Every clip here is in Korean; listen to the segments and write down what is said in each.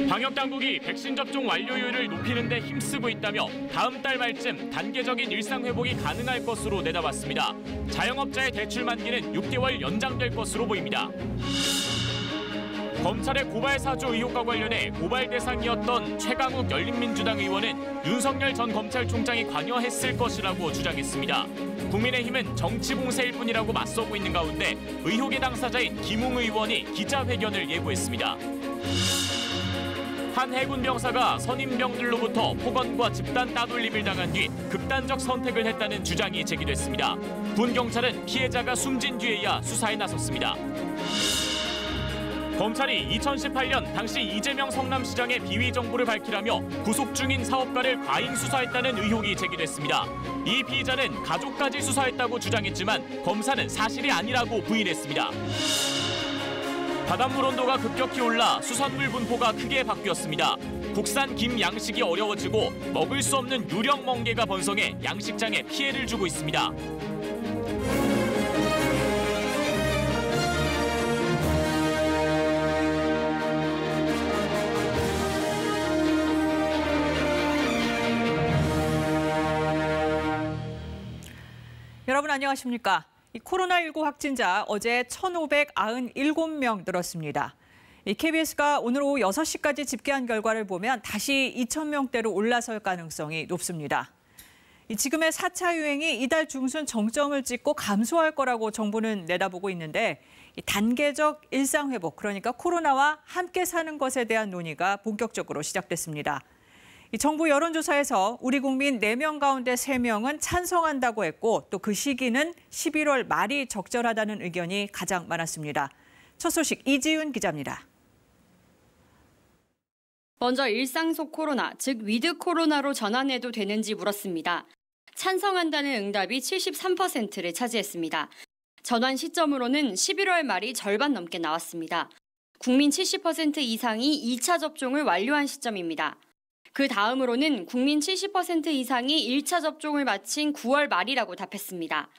방역당국이 백신 접종 완료율을 높이는 데 힘쓰고 있다며 다음 달 말쯤 단계적인 일상 회복이 가능할 것으로 내다봤습니다. 자영업자의 대출 만기는 6개월 연장될 것으로 보입니다. 검찰의 고발 사주 의혹과 관련해 고발 대상이었던 최강욱 열린민주당 의원은 윤석열 전 검찰총장이 관여했을 것이라고 주장했습니다. 국민의힘은 정치 공세일 뿐이라고 맞서고 있는 가운데 의혹의 당사자인 김웅 의원이 기자회견을 예고했습니다. 한 해군 병사가 선임병들로부터 폭언과 집단 따돌림을 당한 뒤 극단적 선택을 했다는 주장이 제기됐습니다. 군 경찰은 피해자가 숨진 뒤에야 수사에 나섰습니다. 검찰이 2018년 당시 이재명 성남시장의 비위 정보를 밝히라며 구속 중인 사업가를 과잉 수사했다는 의혹이 제기됐습니다. 이 피의자는 가족까지 수사했다고 주장했지만 검사는 사실이 아니라고 부인했습니다. 바닷물 온도가 급격히 올라 수산물 분포가 크게 바뀌었습니다. 국산 김 양식이 어려워지고 먹을 수 없는 유령 멍게가 번성해 양식장에 피해를 주고 있습니다. 여러분 안녕하십니까? 코로나19 확진자 어제 1,597명 늘었습니다. KBS가 오늘 오후 6시까지 집계한 결과를 보면 다시 2,000명대로 올라설 가능성이 높습니다. 지금의 4차 유행이 이달 중순 정점을 찍고 감소할 거라고 정부는 내다보고 있는데 단계적 일상회복, 그러니까 코로나와 함께 사는 것에 대한 논의가 본격적으로 시작됐습니다. 정부 여론조사에서 우리 국민 4명 가운데 3명은 찬성한다고 했고 또 그 시기는 11월 말이 적절하다는 의견이 가장 많았습니다. 첫 소식 이지윤 기자입니다. 먼저 일상 속 코로나, 즉 위드 코로나로 전환해도 되는지 물었습니다. 찬성한다는 응답이 73%를 차지했습니다. 전환 시점으로는 11월 말이 절반 넘게 나왔습니다. 국민 70% 이상이 2차 접종을 완료한 시점입니다. 그 다음으로는 국민 70% 이상이 1차 접종을 마친 9월 말이라고 답했습니다.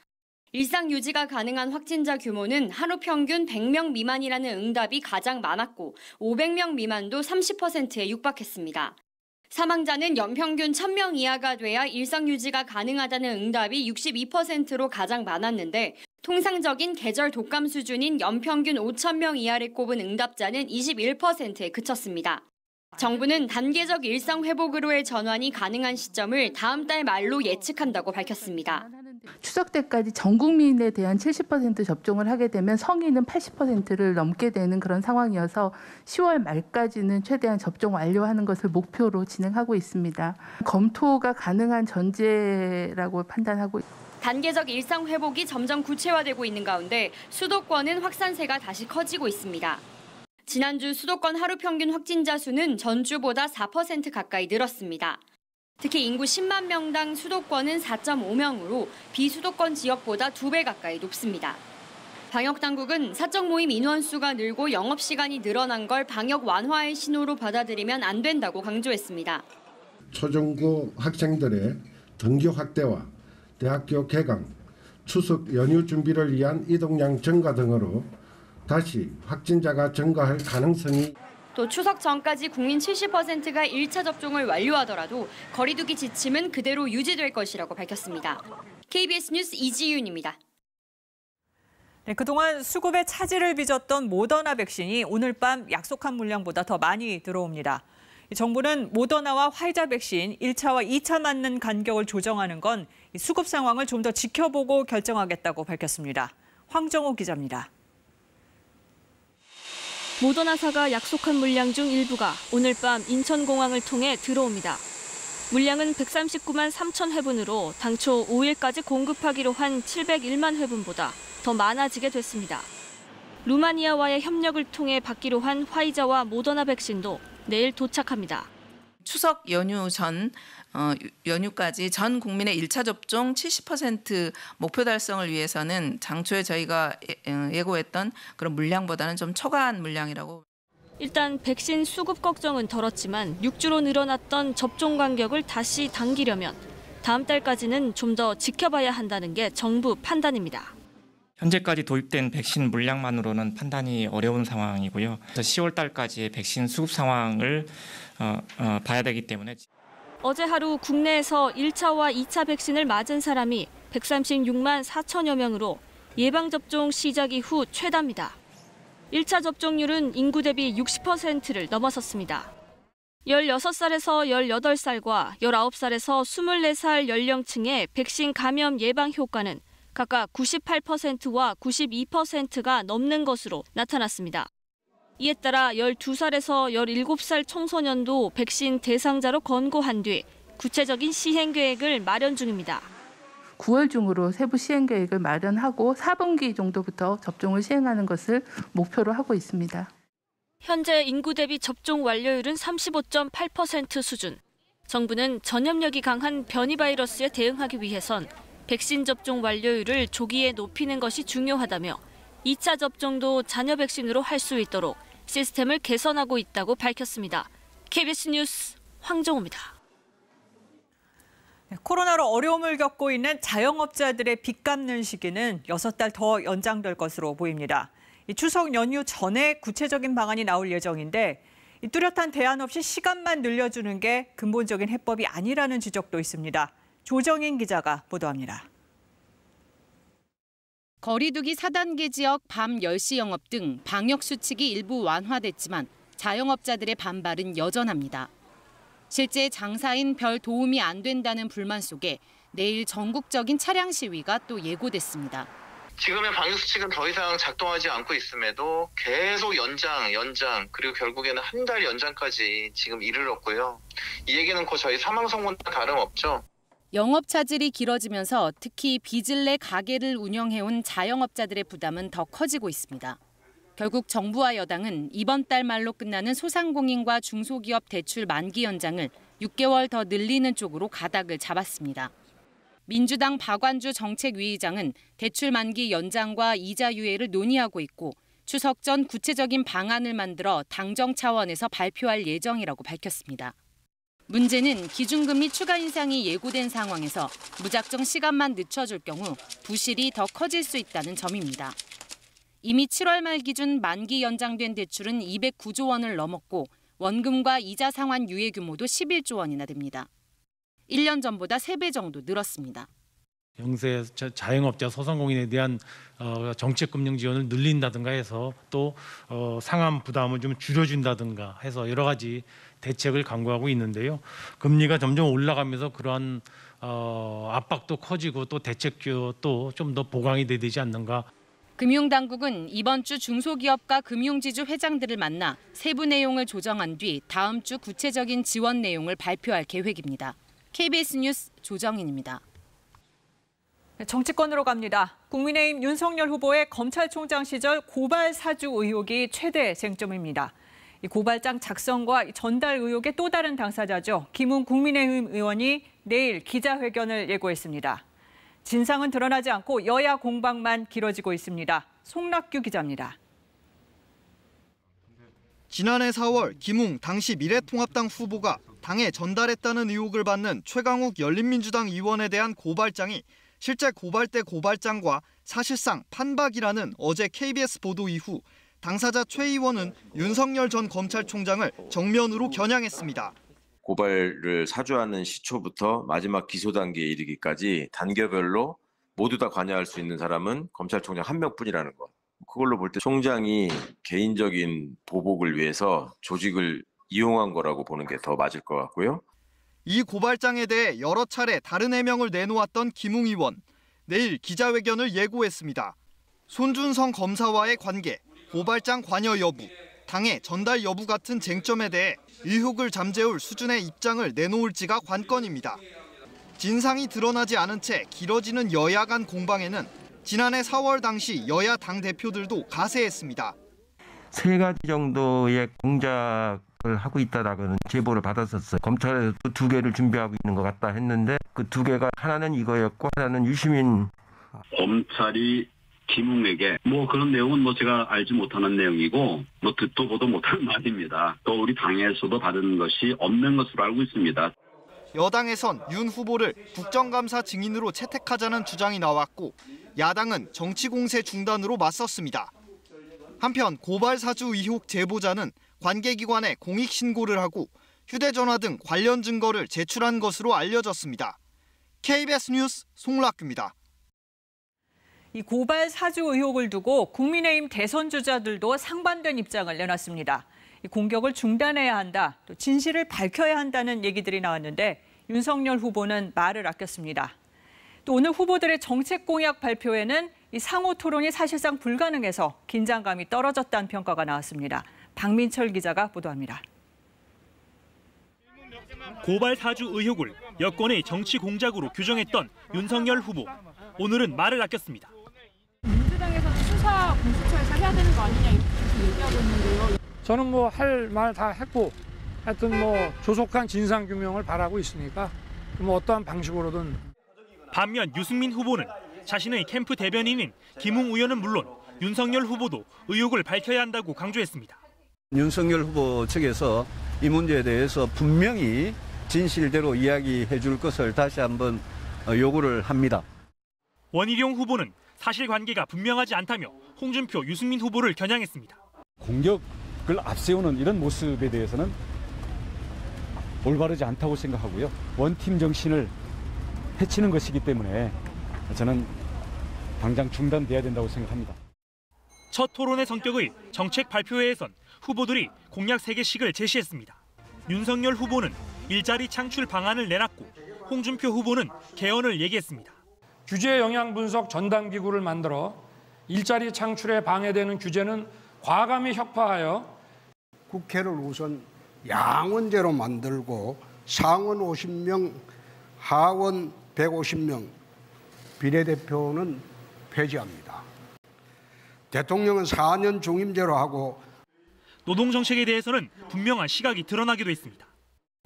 일상 유지가 가능한 확진자 규모는 하루 평균 100명 미만이라는 응답이 가장 많았고 500명 미만도 30%에 육박했습니다. 사망자는 연평균 1,000명 이하가 돼야 일상 유지가 가능하다는 응답이 62%로 가장 많았는데 통상적인 계절 독감 수준인 연평균 5,000명 이하를 꼽은 응답자는 21%에 그쳤습니다. 정부는 단계적 일상 회복으로의 전환이 가능한 시점을 다음 달 말로 예측한다고 밝혔습니다. 추석 때까지 전 국민에 대한 70% 접종을 하게 되면 성인은 80%를 넘게 되는 그런 상황이어서 10월 말까지는 최대한 접종 완료하는 것을 목표로 진행하고 있습니다. 검토가 가능한 전제라고 판단하고 있습니다. 단계적 일상 회복이 점점 구체화되고 있는 가운데 수도권은 확산세가 다시 커지고 있습니다. 지난주 수도권 하루 평균 확진자 수는 전주보다 4% 가까이 늘었습니다. 특히 인구 10만 명당 수도권은 4.5명으로 비수도권 지역보다 2배 가까이 높습니다. 방역당국은 사적 모임 인원수가 늘고 영업시간이 늘어난 걸 방역 완화의 신호로 받아들이면 안 된다고 강조했습니다. 초중고 학생들의 등교 확대와 대학교 개강, 추석 연휴 준비를 위한 이동량 증가 등으로 다시 확진자가 증가할 가능성이. 또 추석 전까지 국민 70%가 1차 접종을 완료하더라도 거리두기 지침은 그대로 유지될 것이라고 밝혔습니다. KBS 뉴스 이지윤입니다. 네, 그동안 수급의 차질을 빚었던 모더나 백신이 오늘 밤 약속한 물량보다 더 많이 들어옵니다. 정부는 모더나와 화이자 백신 1차와 2차 맞는 간격을 조정하는 건 수급 상황을 좀 더 지켜보고 결정하겠다고 밝혔습니다. 황정호 기자입니다. 모더나사가 약속한 물량 중 일부가 오늘 밤 인천공항을 통해 들어옵니다. 물량은 139만 3천 회분으로 당초 5일까지 공급하기로 한 701만 회분보다 더 많아지게 됐습니다. 루마니아와의 협력을 통해 받기로 한 화이자와 모더나 백신도 내일 도착합니다. 추석 연휴 전 연휴까지 전 국민의 1차 접종 70% 목표 달성을 위해서는 장초에 저희가 예고했던 그런 물량보다는 좀 초과한 물량이라고. 일단 백신 수급 걱정은 덜었지만 6주로 늘어났던 접종 간격을 다시 당기려면 다음 달까지는 좀 더 지켜봐야 한다는 게 정부 판단입니다. 현재까지 도입된 백신 물량만으로는 판단이 어려운 상황이고요. 10월 달까지의 백신 수급 상황을 봐야 되기 때문에. 어제 하루 국내에서 1차와 2차 백신을 맞은 사람이 136만 4천여 명으로 예방접종 시작 이후 최다입니다. 1차 접종률은 인구 대비 60%를 넘어섰습니다. 16살에서 18살과 19살에서 24살 연령층의 백신 감염 예방 효과는 각각 98%와 92%가 넘는 것으로 나타났습니다. 이에 따라 12살에서 17살 청소년도 백신 대상자로 권고한 뒤 구체적인 시행 계획을 마련 중입니다. 9월 중으로 세부 시행 계획을 마련하고 4분기 정도부터 접종을 시행하는 것을 목표로 하고 있습니다. 현재 인구 대비 접종 완료율은 35.8% 수준. 정부는 전염력이 강한 변이 바이러스에 대응하기 위해선 백신 접종 완료율을 조기에 높이는 것이 중요하다며 2차 접종도 잔여 백신으로 할 수 있도록 시스템을 개선하고 있다고 밝혔습니다. KBS 뉴스 황정호입니다. 코로나로 어려움을 겪고 있는 자영업자들의 빚 갚는 시기는 6달 더 연장될 것으로 보입니다. 추석 연휴 전에 구체적인 방안이 나올 예정인데 뚜렷한 대안 없이 시간만 늘려주는 게 근본적인 해법이 아니라는 지적도 있습니다. 조정인 기자가 보도합니다. 거리두기 4단계 지역 밤 10시 영업 등 방역 수칙이 일부 완화됐지만 자영업자들의 반발은 여전합니다. 실제 장사인 별 도움이 안 된다는 불만 속에 내일 전국적인 차량 시위가 또 예고됐습니다. 지금의 방역 수칙은 더 이상 작동하지 않고 있음에도 계속 연장 그리고 결국에는 한 달 연장까지 지금 이르렀고요. 이 얘기는 곧 저희 사망 선고나 다름없죠. 영업 차질이 길어지면서 특히 빚을 내 가게를 운영해온 자영업자들의 부담은 더 커지고 있습니다. 결국 정부와 여당은 이번 달 말로 끝나는 소상공인과 중소기업 대출 만기 연장을 6개월 더 늘리는 쪽으로 가닥을 잡았습니다. 민주당 박완주 정책위의장은 대출 만기 연장과 이자 유예를 논의하고 있고 추석 전 구체적인 방안을 만들어 당정 차원에서 발표할 예정이라고 밝혔습니다. 문제는 기준금리 추가 인상이 예고된 상황에서 무작정 시간만 늦춰줄 경우 부실이 더 커질 수 있다는 점입니다. 이미 7월 말 기준 만기 연장된 대출은 209조 원을 넘었고 원금과 이자 상환 유예 규모도 11조 원이나 됩니다. 1년 전보다 3배 정도 늘었습니다. 영세 자영업자 소상공인에 대한 정책금융 지원을 늘린다든가 해서 또 상환 부담을 좀 줄여준다든가 해서 여러 가지 대책을 강구하고 있는데요. 금리가 점점 올라가면서 그러한 압박도 커지고 또 대책도 좀 더 보강이 돼야 되지 않는가. 금융당국은 이번 주 중소기업과 금융지주 회장들을 만나 세부 내용을 조정한 뒤 다음 주 구체적인 지원 내용을 발표할 계획입니다. KBS 뉴스 조정인입니다. 정치권으로 갑니다. 국민의힘 윤석열 후보의 검찰총장 시절 고발 사주 의혹이 최대 쟁점입니다. 이 고발장 작성과 전달 의혹의 또 다른 당사자죠. 김웅 국민의힘 의원이 내일 기자회견을 예고했습니다. 진상은 드러나지 않고 여야 공방만 길어지고 있습니다. 송락규 기자입니다. 지난해 4월 김웅 당시 미래통합당 후보가 당에 전달했다는 의혹을 받는 최강욱 열린민주당 의원에 대한 고발장이 실제 고발대 고발장과 사실상 판박이라는 어제 KBS 보도 이후 당사자 최 의원은 윤석열 전 검찰총장을 정면으로 겨냥했습니다. 고발을 사주하는 시초부터 마지막 기소 단계에 이르기까지 단계별로 모두 다 관여할 수 있는 사람은 검찰총장 한 명뿐이라는 것. 그걸로 볼 때 총장이 개인적인 보복을 위해서 조직을 이용한 거라고 보는 게 더 맞을 것 같고요. 이 고발장에 대해 여러 차례 다른 해명을 내놓았던 김웅 의원. 내일 기자회견을 예고했습니다. 손준성 검사와의 관계, 고발장 관여 여부, 당의 전달 여부 같은 쟁점에 대해 의혹을 잠재울 수준의 입장을 내놓을지가 관건입니다. 진상이 드러나지 않은 채 길어지는 여야 간 공방에는 지난해 4월 당시 여야 당대표들도 가세했습니다. 3가지 정도의 공작을 하고 있다라는 제보를 받았었어요. 검찰에서 2개를 준비하고 있는 것 같다 했는데 그 2개가 하나는 이거였고 하나는 유시민. 검찰이 김웅에게 그런 내용은 제가 알지 못하는 내용이고 듣도 보도 못하는 말입니다. 또 우리 당에서도 받은 것이 없는 것으로 알고 있습니다. 여당에선 윤 후보를 국정감사 증인으로 채택하자는 주장이 나왔고 야당은 정치 공세 중단으로 맞섰습니다. 한편 고발 사주 의혹 제보자는 관계기관에 공익 신고를 하고 휴대전화 등 관련 증거를 제출한 것으로 알려졌습니다. KBS 뉴스 송락규입니다. 이 고발 사주 의혹을 두고 국민의힘 대선 주자들도 상반된 입장을 내놨습니다. 이 공격을 중단해야 한다, 또 진실을 밝혀야 한다는 얘기들이 나왔는데 윤석열 후보는 말을 아꼈습니다. 또 오늘 후보들의 정책 공약 발표에는 이 상호 토론이 사실상 불가능해서 긴장감이 떨어졌다는 평가가 나왔습니다. 박민철 기자가 보도합니다. 고발 사주 의혹을 여권의 정치 공작으로 규정했던 윤석열 후보. 오늘은 말을 아꼈습니다. 민주당에서는 수사 공수처에서 해야 되는 거 아니냐 이렇게 얘기하고 있는데요. 저는 뭐 할 말 다 했고 하여튼 뭐 조속한 진상 규명을 바라고 있으니까 뭐 어떠한 방식으로든. 반면 유승민 후보는 자신의 캠프 대변인인 김웅 의원은 물론 윤석열 후보도 의혹을 밝혀야 한다고 강조했습니다. 윤석열 후보 측에서 이 문제에 대해서 분명히 진실대로 이야기해 줄 것을 다시 한번 요구를 합니다. 원희룡 후보는 사실관계가 분명하지 않다며 홍준표, 유승민 후보를 겨냥했습니다. 공격을 앞세우는 이런 모습에 대해서는 올바르지 않다고 생각하고요. 원팀 정신을 해치는 것이기 때문에 저는 당장 중단돼야 된다고 생각합니다. 첫 토론의 성격의 정책 발표회에선 후보들이 공약 3개씩을 제시했습니다. 윤석열 후보는 일자리 창출 방안을 내놨고 홍준표 후보는 개헌을 얘기했습니다. 규제 영향 분석 전담기구를 만들어 일자리 창출에 방해되는 규제는 과감히 혁파하여 국회를 우선 양원제로 만들고 상원 50명, 하원 150명, 비례대표는 폐지합니다. 대통령은 4년 중임제로 하고 노동정책에 대해서는 분명한 시각이 드러나기도 했습니다.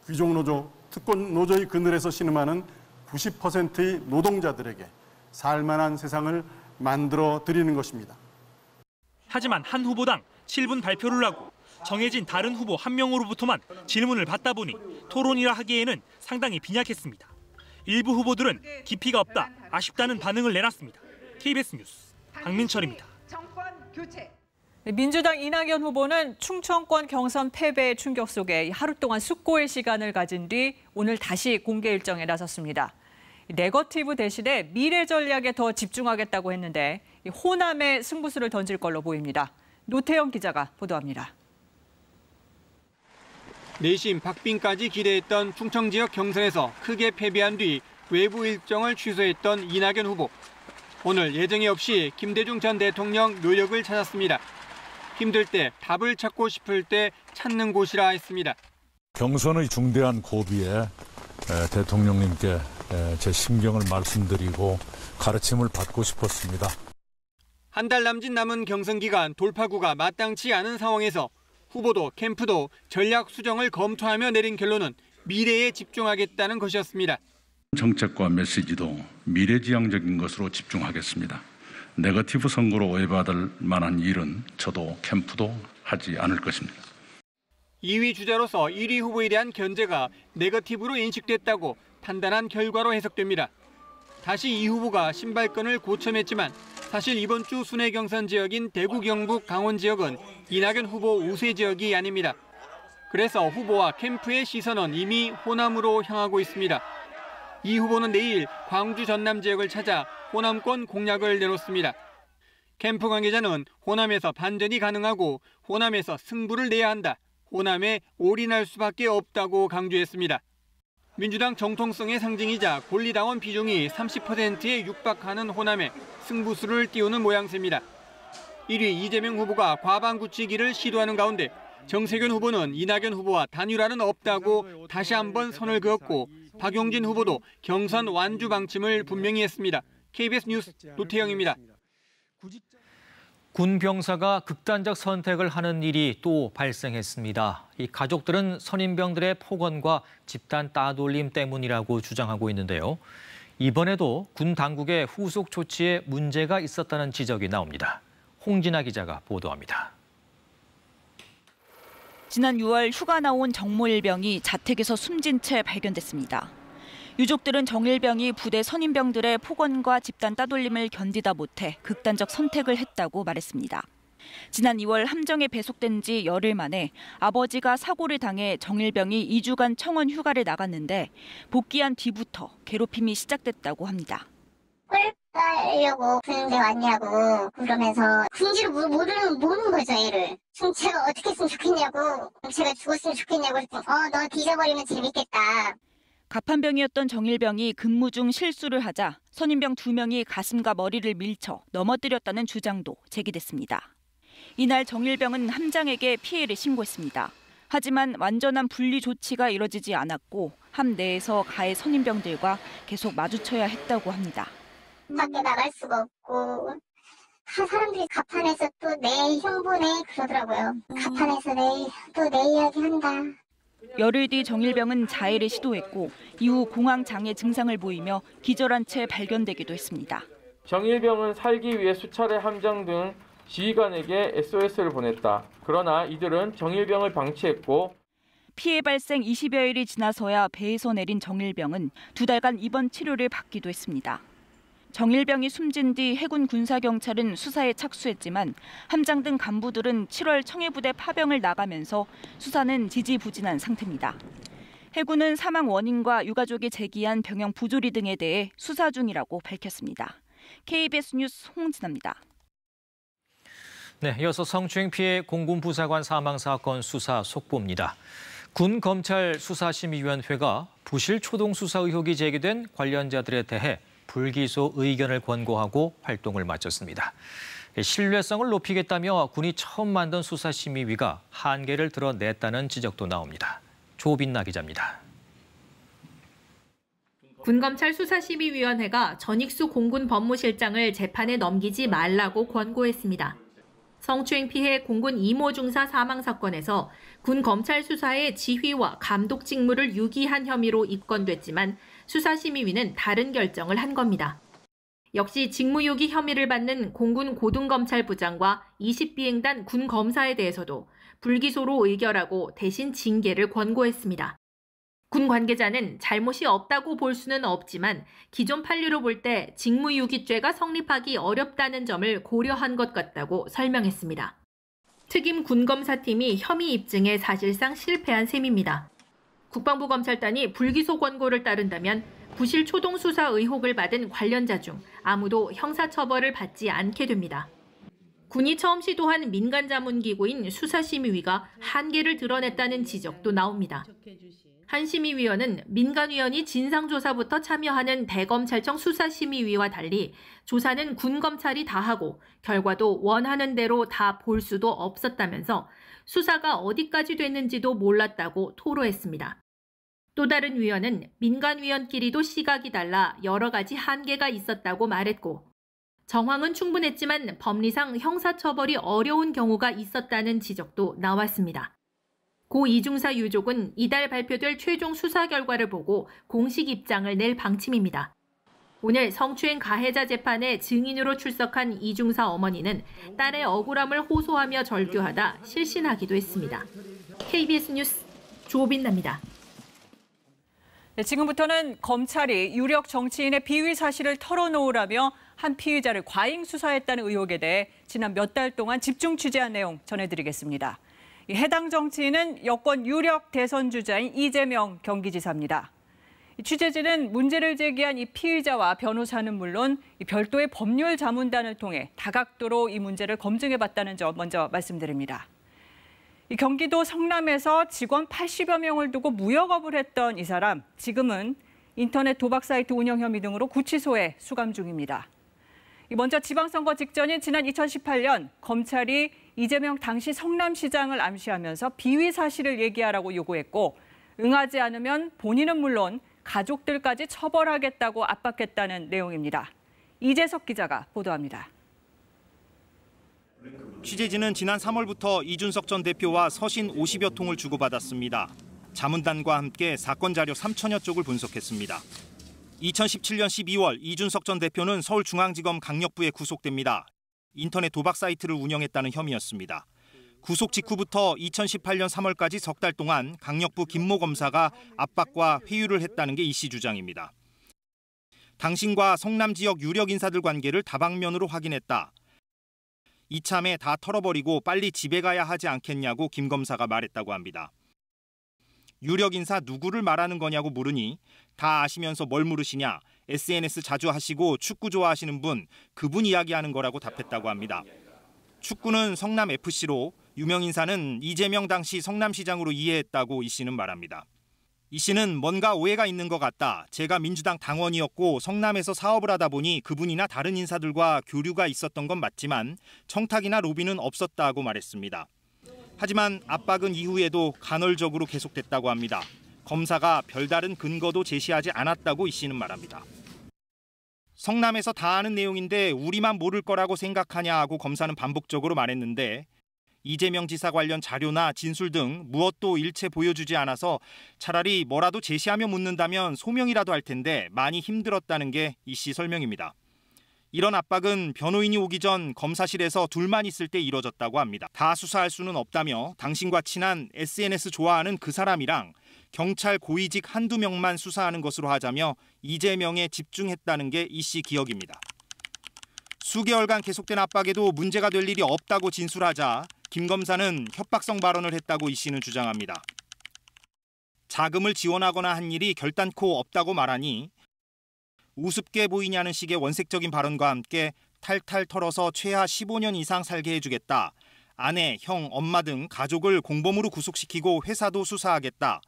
귀족노조, 특권노조의 그늘에서 신음하는 90%의 노동자들에게 살만한 세상을 만들어 드리는 것입니다. 하지만 한 후보당 7분 발표를 하고 정해진 다른 후보 1명으로부터만 질문을 받다 보니 토론이라 하기에는 상당히 빈약했습니다. 일부 후보들은 깊이가 없다, 아쉽다는 반응을 내놨습니다. KBS 뉴스 박민철입니다. 민주당 이낙연 후보는 충청권 경선 패배의 충격 속에 하루 동안 숙고의 시간을 가진 뒤 오늘 다시 공개 일정에 나섰습니다. 네거티브 대신에 미래 전략에 더 집중하겠다고 했는데 호남에 승부수를 던질 걸로 보입니다. 노태영 기자가 보도합니다. 내심 박빙까지 기대했던 충청 지역 경선에서 크게 패배한 뒤 외부 일정을 취소했던 이낙연 후보. 오늘 예정이 없이 김대중 전 대통령 묘역을 찾았습니다. 힘들 때, 답을 찾고 싶을 때 찾는 곳이라 했습니다. 경선의 중대한 고비에 대통령님께 제 심경을 말씀드리고 가르침을 받고 싶었습니다. 한 달 남짓 남은 경선 기간 돌파구가 마땅치 않은 상황에서 후보도 캠프도 전략 수정을 검토하며 내린 결론은 미래에 집중하겠다는 것이었습니다. 정책과 메시지도 미래지향적인 것으로 집중하겠습니다. 네거티브 선거로 오해받을 만한 일은 저도 캠프도 하지 않을 것입니다. 2위 주자로서 1위 후보에 대한 견제가 네거티브로 인식됐다고 판단한 결과로 해석됩니다. 다시 이 후보가 신발끈을 고쳐맸지만 사실 이번 주 순회 경선 지역인 대구, 경북, 강원 지역은 이낙연 후보 우세 지역이 아닙니다. 그래서 후보와 캠프의 시선은 이미 호남으로 향하고 있습니다. 이 후보는 내일 광주, 전남 지역을 찾아 호남권 공약을 내놓습니다. 캠프 관계자는 호남에서 반전이 가능하고 호남에서 승부를 내야 한다. 호남에 올인할 수밖에 없다고 강조했습니다. 민주당 정통성의 상징이자 권리당원 비중이 30%에 육박하는 호남에 승부수를 띄우는 모양새입니다. 1위 이재명 후보가 과반 굳히기를 시도하는 가운데 정세균 후보는 이낙연 후보와 단일화는 없다고 다시 한번 선을 그었고 박용진 후보도 경선 완주 방침을 분명히 했습니다. KBS 뉴스 노태영입니다. 군 병사가 극단적 선택을 하는 일이 또 발생했습니다. 이 가족들은 선임병들의 폭언과 집단 따돌림 때문이라고 주장하고 있는데요. 이번에도 군 당국의 후속 조치에 문제가 있었다는 지적이 나옵니다. 홍진아 기자가 보도합니다. 지난 6월 휴가 나온 정모 일병이 자택에서 숨진 채 발견됐습니다. 유족들은 정일병이 부대 선임병들의 폭언과 집단 따돌림을 견디다 못해 극단적 선택을 했다고 말했습니다. 지난 2월 함정에 배속된 지 열흘 만에 아버지가 사고를 당해 정일병이 2주간 청원 휴가를 나갔는데 복귀한 뒤부터 괴롭힘이 시작됐다고 합니다. 빨려고 군대 왔냐고 그러면서 군지를 모르는 거죠, 애를. 제가 어떻게 했으면 좋겠냐고, 제가 죽었으면 좋겠냐고 너 뒤져버리면 재밌겠다. 갑판병이었던 정일병이 근무 중 실수를 하자 선임병 2명이 가슴과 머리를 밀쳐 넘어뜨렸다는 주장도 제기됐습니다. 이날 정일병은 함장에게 피해를 신고했습니다. 하지만 완전한 분리 조치가 이뤄지지 않았고 함 내에서 가해 선임병들과 계속 마주쳐야 했다고 합니다. 밖에 나갈 수가 없고 사람들이 갑판에서 또 내 형보네 그러더라고요. 갑판에서 또 내 이야기 한다. 열흘 뒤 정일병은 자해를 시도했고 이후 공황 장애 증상을 보이며 기절한 채 발견되기도 했습니다. 정일병은 살기 위해 수차례 함장 등 지휘관에게 SOS를 보냈다. 그러나 이들은 정일병을 방치했고 피해 발생 20여일이 지나서야 배에서 내린 정일병은 2달간 입원 치료를 받기도 했습니다. 정일병이 숨진 뒤 해군 군사경찰은 수사에 착수했지만 함장 등 간부들은 7월 청해부대 파병을 나가면서 수사는 지지부진한 상태입니다. 해군은 사망 원인과 유가족이 제기한 병영 부조리 등에 대해 수사 중이라고 밝혔습니다. KBS 뉴스 홍진아입니다. 네, 이어서 성추행 피해 공군 부사관 사망 사건 수사 속보입니다. 군 검찰 수사심의위원회가 부실 초동 수사 의혹이 제기된 관련자들에 대해 불기소 의견을 권고하고 활동을 마쳤습니다. 신뢰성을 높이겠다며 군이 처음 만든 수사심의위가 한계를 드러냈다는 지적도 나옵니다. 조빈나 기자입니다. 군검찰 수사심의위원회가 전익수 공군 법무실장을 재판에 넘기지 말라고 권고했습니다. 성추행 피해 공군 이모 중사 사망 사건에서 군 검찰 수사의 지휘와 감독 직무를 유기한 혐의로 입건됐지만 수사심의위는 다른 결정을 한 겁니다. 역시 직무유기 혐의를 받는 공군 고등검찰부장과 20비행단 군검사에 대해서도 불기소로 의결하고 대신 징계를 권고했습니다. 군 관계자는 잘못이 없다고 볼 수는 없지만 기존 판례로 볼 때 직무유기죄가 성립하기 어렵다는 점을 고려한 것 같다고 설명했습니다. 특임 군검사팀이 혐의 입증에 사실상 실패한 셈입니다. 국방부 검찰단이 불기소 권고를 따른다면 부실 초동 수사 의혹을 받은 관련자 중 아무도 형사처벌을 받지 않게 됩니다. 군이 처음 시도한 민간 자문기구인 수사심의위가 한계를 드러냈다는 지적도 나옵니다. 한 심의위원은 민간위원이 진상조사부터 참여하는 대검찰청 수사심의위와 달리 조사는 군검찰이 다 하고 결과도 원하는 대로 다 볼 수도 없었다면서 수사가 어디까지 됐는지도 몰랐다고 토로했습니다. 또 다른 위원은 민간위원끼리도 시각이 달라 여러 가지 한계가 있었다고 말했고 정황은 충분했지만 법리상 형사처벌이 어려운 경우가 있었다는 지적도 나왔습니다. 고 이중사 유족은 이달 발표될 최종 수사 결과를 보고 공식 입장을 낼 방침입니다. 오늘 성추행 가해자 재판에 증인으로 출석한 이중사 어머니는 딸의 억울함을 호소하며 절규하다 실신하기도 했습니다. KBS 뉴스 조빈나입니다. 네, 지금부터는 검찰이 유력 정치인의 비위 사실을 털어놓으라며 한 피의자를 과잉 수사했다는 의혹에 대해 지난 몇 달 동안 집중 취재한 내용 전해드리겠습니다. 해당 정치인은 여권 유력 대선 주자인 이재명 경기지사입니다. 취재진은 문제를 제기한 이 피의자와 변호사는 물론 별도의 법률 자문단을 통해 다각도로 이 문제를 검증해봤다는 점 먼저 말씀드립니다. 경기도 성남에서 직원 80여 명을 두고 무역업을 했던 이 사람, 지금은 인터넷 도박 사이트 운영 혐의 등으로 구치소에 수감 중입니다. 먼저 지방선거 직전인 지난 2018년 검찰이 이재명 당시 성남시장을 암시하면서 비위 사실을 얘기하라고 요구했고 응하지 않으면 본인은 물론 가족들까지 처벌하겠다고 압박했다는 내용입니다. 이재석 기자가 보도합니다. 취재진은 지난 3월부터 이준석 전 대표와 서신 50여 통을 주고받았습니다. 자문단과 함께 사건 자료 3천여 쪽을 분석했습니다. 2017년 12월 이준석 전 대표는 서울중앙지검 강력부에 구속됩니다. 인터넷 도박 사이트를 운영했다는 혐의였습니다. 구속 직후부터 2018년 3월까지 석 달 동안 강력부 김모 검사가 압박과 회유를 했다는 게 이 씨 주장입니다. 당신과 성남 지역 유력 인사들 관계를 다방면으로 확인했다. 이참에 다 털어버리고 빨리 집에 가야 하지 않겠냐고 김 검사가 말했다고 합니다. 유력 인사 누구를 말하는 거냐고 물으니 다 아시면서 뭘 물으시냐, SNS 자주 하시고 축구 좋아하시는 분, 그분 이야기하는 거라고 답했다고 합니다. 축구는 성남FC로 유명 인사는 이재명 당시 성남시장으로 이해했다고 이 씨는 말합니다. 이 씨는 뭔가 오해가 있는 것 같다. 제가 민주당 당원이었고 성남에서 사업을 하다 보니 그분이나 다른 인사들과 교류가 있었던 건 맞지만 청탁이나 로비는 없었다고 말했습니다. 하지만 압박은 이후에도 간헐적으로 계속됐다고 합니다. 검사가 별다른 근거도 제시하지 않았다고 이 씨는 말합니다. 성남에서 다 아는 내용인데 우리만 모를 거라고 생각하냐 하고 검사는 반복적으로 말했는데 이재명 지사 관련 자료나 진술 등 무엇도 일체 보여주지 않아서 차라리 뭐라도 제시하며 묻는다면 소명이라도 할 텐데 많이 힘들었다는 게 이 씨 설명입니다. 이런 압박은 변호인이 오기 전 검사실에서 둘만 있을 때 이뤄졌다고 합니다. 다 수사할 수는 없다며 당신과 친한 SNS 좋아하는 그 사람이랑 경찰 고위직 한두 명만 수사하는 것으로 하자며 이재명에 집중했다는 게 이 씨 기억입니다. 수개월간 계속된 압박에도 문제가 될 일이 없다고 진술하자 김 검사는 협박성 발언을 했다고 이 씨는 주장합니다. 자금을 지원하거나 한 일이 결단코 없다고 말하니 우습게 보이냐는 식의 원색적인 발언과 함께 탈탈 털어서 최하 15년 이상 살게 해주겠다. 아내, 형, 엄마 등 가족을 공범으로 구속시키고 회사도 수사하겠다.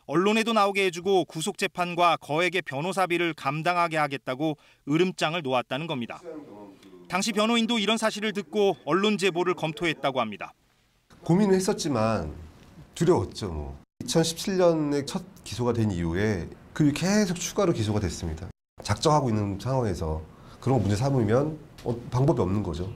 언론에도 나오게 해주고 구속재판과 거액의 변호사비를 감당하게 하겠다고 으름장을 놓았다는 겁니다. 당시 변호인도 이런 사실을 듣고 언론 제보를 검토했다고 합니다. 고민을 했었지만 두려웠죠. 2017년에 첫 기소가 된 이후에 그게 계속 추가로 기소가 됐습니다. 작정하고 있는 상황에서 그런 거 문제 삼으면 방법이 없는 거죠.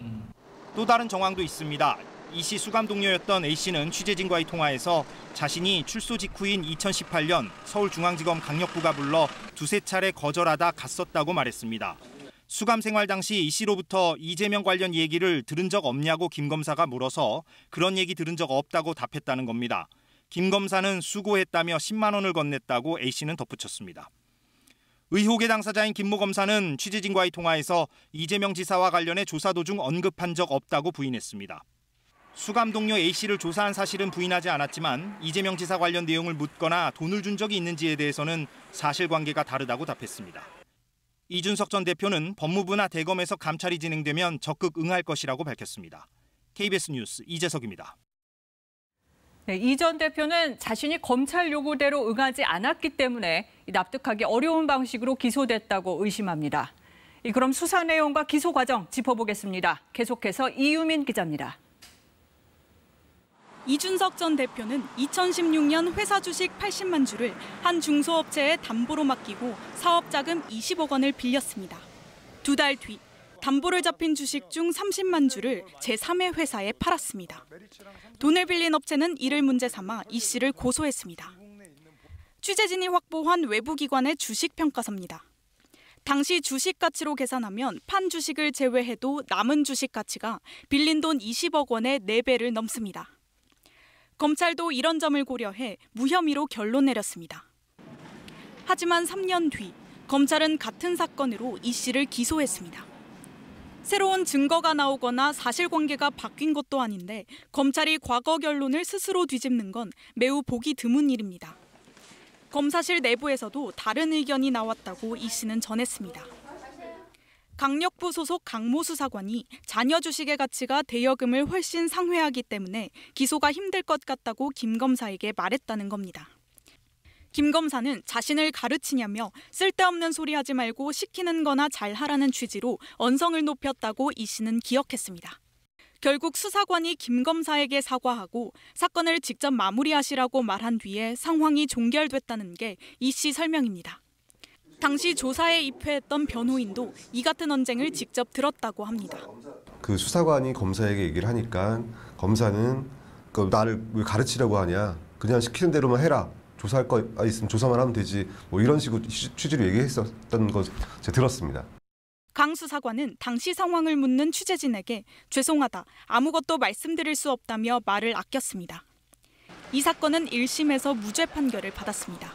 또 다른 정황도 있습니다. 이 씨 수감 동료였던 A 씨는 취재진과의 통화에서 자신이 출소 직후인 2018년 서울중앙지검 강력부가 불러 두세 차례 거절하다 갔었다고 말했습니다. 수감 생활 당시 이 씨로부터 이재명 관련 얘기를 들은 적 없냐고 김 검사가 물어서 그런 얘기 들은 적 없다고 답했다는 겁니다. 김 검사는 수고했다며 10만 원을 건넸다고 A 씨는 덧붙였습니다. 의혹의 당사자인 김모 검사는 취재진과의 통화에서 이재명 지사와 관련해 조사 도중 언급한 적 없다고 부인했습니다. 수감 동료 A 씨를 조사한 사실은 부인하지 않았지만 이재명 지사 관련 내용을 묻거나 돈을 준 적이 있는지에 대해서는 사실관계가 다르다고 답했습니다. 이준석 전 대표는 법무부나 대검에서 감찰이 진행되면 적극 응할 것이라고 밝혔습니다. KBS 뉴스 이재석입니다. 네, 이 전 대표는 자신이 검찰 요구대로 응하지 않았기 때문에 납득하기 어려운 방식으로 기소됐다고 의심합니다. 그럼 수사 내용과 기소 과정 짚어보겠습니다. 계속해서 이유민 기자입니다. 이준석 전 대표는 2016년 회사 주식 80만 주를 한 중소업체에 담보로 맡기고 사업자금 20억 원을 빌렸습니다. 2달 뒤 담보를 잡힌 주식 중 30만 주를 제3의 회사에 팔았습니다. 돈을 빌린 업체는 이를 문제 삼아 이 씨를 고소했습니다. 취재진이 확보한 외부 기관의 주식 평가서입니다. 당시 주식 가치로 계산하면 판 주식을 제외해도 남은 주식 가치가 빌린 돈 20억 원의 4배를 넘습니다. 검찰도 이런 점을 고려해 무혐의로 결론 내렸습니다. 하지만 3년 뒤 검찰은 같은 사건으로 이 씨를 기소했습니다. 새로운 증거가 나오거나 사실관계가 바뀐 것도 아닌데 검찰이 과거 결론을 스스로 뒤집는 건 매우 보기 드문 일입니다. 검사실 내부에서도 다른 의견이 나왔다고 이 씨는 전했습니다. 강력부 소속 강모 수사관이 자녀 주식의 가치가 대여금을 훨씬 상회하기 때문에 기소가 힘들 것 같다고 김 검사에게 말했다는 겁니다. 김 검사는 자신을 가르치냐며 쓸데없는 소리 하지 말고 시키는 거나 잘하라는 취지로 언성을 높였다고 이 씨는 기억했습니다. 결국 수사관이 김 검사에게 사과하고 사건을 직접 마무리하시라고 말한 뒤에 상황이 종결됐다는 게 이 씨 설명입니다. 당시 조사에 입회했던 변호인도 이 같은 언쟁을 직접 들었다고 합니다. 그 수사관이 검사에게 얘기를 하니까 검사는 나를 왜 가르치려고 하냐, 그냥 시키는 대로만 해라, 조사할 거 있으면 조사만 하면 되지, 뭐 이런 식으로 취지로 얘기했었던 거 제가 들었습니다. 강 수사관은 당시 상황을 묻는 취재진에게 죄송하다, 아무것도 말씀드릴 수 없다며 말을 아꼈습니다. 이 사건은 1심에서 무죄 판결을 받았습니다.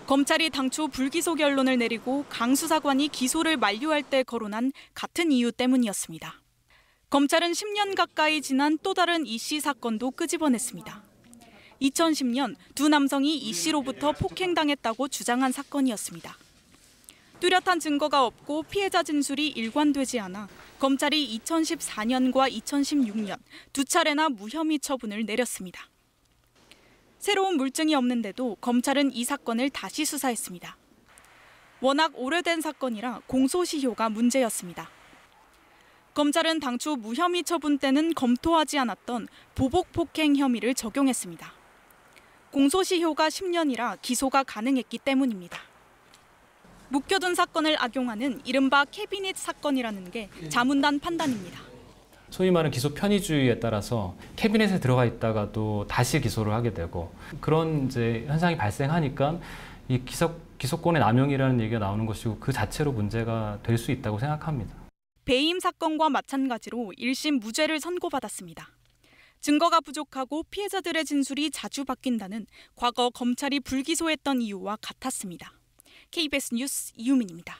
검찰이 당초 불기소 결론을 내리고 강 수사관이 기소를 만료할 때 거론한 같은 이유 때문이었습니다. 검찰은 10년 가까이 지난 또 다른 이 씨 사건도 끄집어냈습니다. 2010년 두 남성이 이 씨로부터 폭행당했다고 주장한 사건이었습니다. 뚜렷한 증거가 없고 피해자 진술이 일관되지 않아 검찰이 2014년과 2016년 두 차례나 무혐의 처분을 내렸습니다. 새로운 물증이 없는데도 검찰은 이 사건을 다시 수사했습니다. 워낙 오래된 사건이라 공소시효가 문제였습니다. 검찰은 당초 무혐의 처분 때는 검토하지 않았던 보복 폭행 혐의를 적용했습니다. 공소시효가 10년이라 기소가 가능했기 때문입니다. 묵혀둔 사건을 악용하는 이른바 캐비닛 사건이라는 게 자문단 판단입니다. 소위 말하는 기소 편의주의에 따라서 캐비넷에 들어가 있다가도 다시 기소를 하게 되고 그런 이제 현상이 발생하니까 이 기소권의 남용이라는 얘기가 나오는 것이고 그 자체로 문제가 될 수 있다고 생각합니다. 배임 사건과 마찬가지로 1심 무죄를 선고받았습니다. 증거가 부족하고 피해자들의 진술이 자주 바뀐다는 과거 검찰이 불기소했던 이유와 같았습니다. KBS 뉴스 이유민입니다.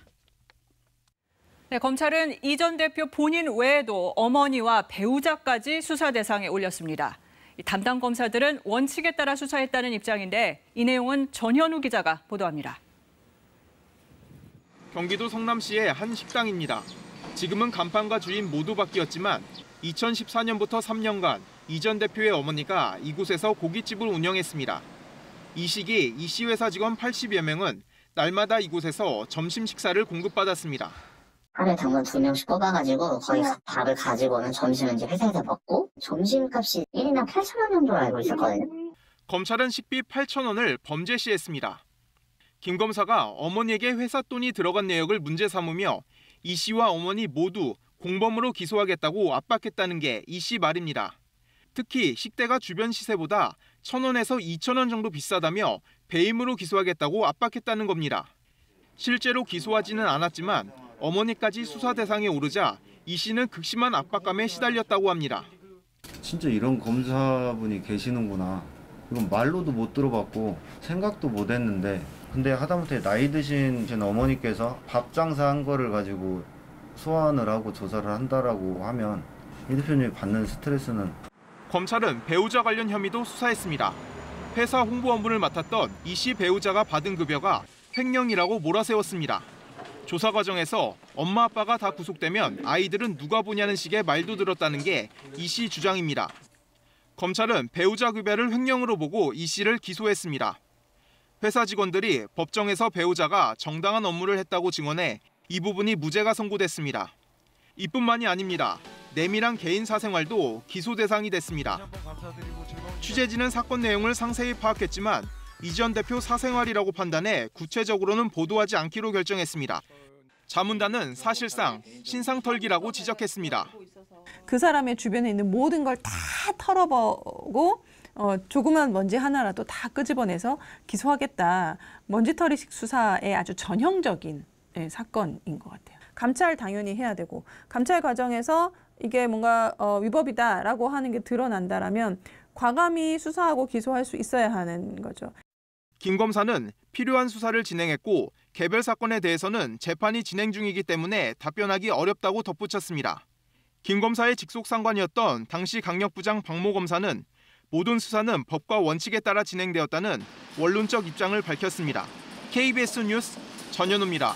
네, 검찰은 이 전 대표 본인 외에도 어머니와 배우자까지 수사 대상에 올렸습니다. 담당 검사들은 원칙에 따라 수사했다는 입장인데 이 내용은 전현우 기자가 보도합니다. 경기도 성남시의 한 식당입니다. 지금은 간판과 주인 모두 바뀌었지만 2014년부터 3년간 이 전 대표의 어머니가 이곳에서 고깃집을 운영했습니다. 이 시기 이 씨 회사 직원 80여 명은 날마다 이곳에서 점심 식사를 공급받았습니다. 하루에 당근 2명씩 뽑아가지고 거의 밥을 가지고는 점심은 이제 회사에서 먹고 점심값이 1인당 8,000원 정도로 알고 있었거든요. 검찰은 식비 8,000원을 범죄 시했습니다. 김 검사가 어머니에게 회사 돈이 들어간 내역을 문제 삼으며 이 씨와 어머니 모두 공범으로 기소하겠다고 압박했다는 게 이 씨 말입니다. 특히 식대가 주변 시세보다 1,000원에서 2,000원 정도 비싸다며 배임으로 기소하겠다고 압박했다는 겁니다. 실제로 기소하지는 않았지만 어머니까지 수사 대상에 오르자 이 씨는 극심한 압박감에 시달렸다고 합니다. 진짜 이런 검사분이 계시는구나. 이건 말로도 못 들어봤고 생각도 못 했는데 근데 하다못해 나이 드신 제 어머니께서 밥 장사한 거를 가지고 소환을 하고 조사를 한다라고 하면 이 대표님이 받는 스트레스는. 검찰은 배우자 관련 혐의도 수사했습니다. 회사 홍보 업무를 맡았던 이 씨 배우자가 받은 급여가 횡령이라고 몰아세웠습니다. 조사 과정에서 엄마 아빠가 다 구속되면 아이들은 누가 보냐는 식의 말도 들었다는 게 이 씨 주장입니다. 검찰은 배우자 급여를 횡령으로 보고 이 씨를 기소했습니다. 회사 직원들이 법정에서 배우자가 정당한 업무를 했다고 증언해 이 부분이 무죄가 선고됐습니다. 이뿐만이 아닙니다. 내밀한 개인 사생활도 기소 대상이 됐습니다. 취재진은 사건 내용을 상세히 파악했지만 이 전 대표 사생활이라고 판단해 구체적으로는 보도하지 않기로 결정했습니다. 자문단은 사실상 신상털기라고 지적했습니다. 그 사람의 주변에 있는 모든 걸 다 털어보고 조그만 먼지 하나라도 다 끄집어내서 기소하겠다. 먼지털이식 수사의 아주 전형적인 사건인 것 같아요. 감찰 당연히 해야 되고 감찰 과정에서 이게 뭔가 위법이다라고 하는 게 드러난다라면 과감히 수사하고 기소할 수 있어야 하는 거죠. 김 검사는 필요한 수사를 진행했고 개별 사건에 대해서는 재판이 진행 중이기 때문에 답변하기 어렵다고 덧붙였습니다. 김 검사의 직속 상관이었던 당시 강력부장 박모 검사는 모든 수사는 법과 원칙에 따라 진행되었다는 원론적 입장을 밝혔습니다. KBS 뉴스 전현우입니다.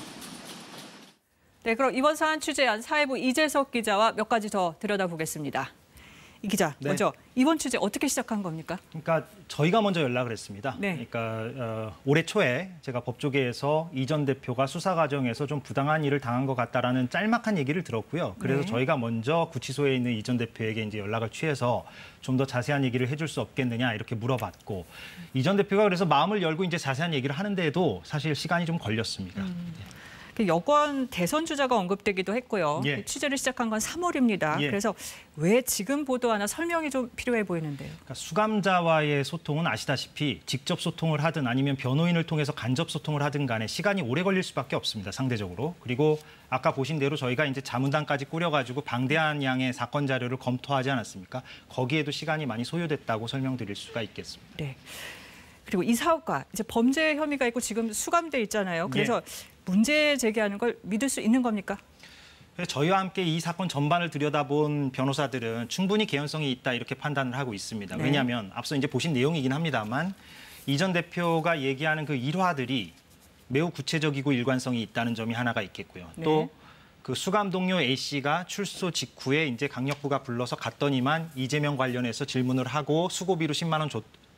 네, 그럼 이번 사안 취재한 사회부 이재석 기자와 몇 가지 더 들여다보겠습니다. 이 기자, 네. 먼저 이번 취재 어떻게 시작한 겁니까? 그러니까 저희가 먼저 연락을 했습니다. 네. 그러니까 올해 초에 제가 법조계에서 이 전 대표가 수사 과정에서 좀 부당한 일을 당한 것 같다라는 짤막한 얘기를 들었고요. 그래서 네. 저희가 먼저 구치소에 있는 이 전 대표에게 이제 연락을 취해서 좀 더 자세한 얘기를 해줄 수 없겠느냐 이렇게 물어봤고 이 전 대표가 그래서 마음을 열고 이제 자세한 얘기를 하는데도 사실 시간이 좀 걸렸습니다. 여권 대선 주자가 언급되기도 했고요. 예. 취재를 시작한 건 3월입니다. 예. 그래서 왜 지금 보도하나 설명이 좀 필요해 보이는데요. 그러니까 수감자와의 소통은 아시다시피 직접 소통을 하든 아니면 변호인을 통해서 간접 소통을 하든 간에 시간이 오래 걸릴 수밖에 없습니다. 상대적으로. 그리고 아까 보신 대로 저희가 이제 자문단까지 꾸려가지고 방대한 양의 사건 자료를 검토하지 않았습니까? 거기에도 시간이 많이 소요됐다고 설명드릴 수가 있겠습니다. 네. 그리고 이 사업가 이제 범죄 혐의가 있고 지금 수감돼 있잖아요. 그래서 문제 제기하는 걸 믿을 수 있는 겁니까? 저희와 함께 이 사건 전반을 들여다본 변호사들은 충분히 개연성이 있다 이렇게 판단을 하고 있습니다. 네. 왜냐하면 앞서 이제 보신 내용이긴 합니다만 이 전 대표가 얘기하는 그 일화들이 매우 구체적이고 일관성이 있다는 점이 하나가 있겠고요. 네. 또 그 수감 동료 A 씨가 출소 직후에 이제 강력부가 불러서 갔더니만 이재명 관련해서 질문을 하고 수고비로 10만 원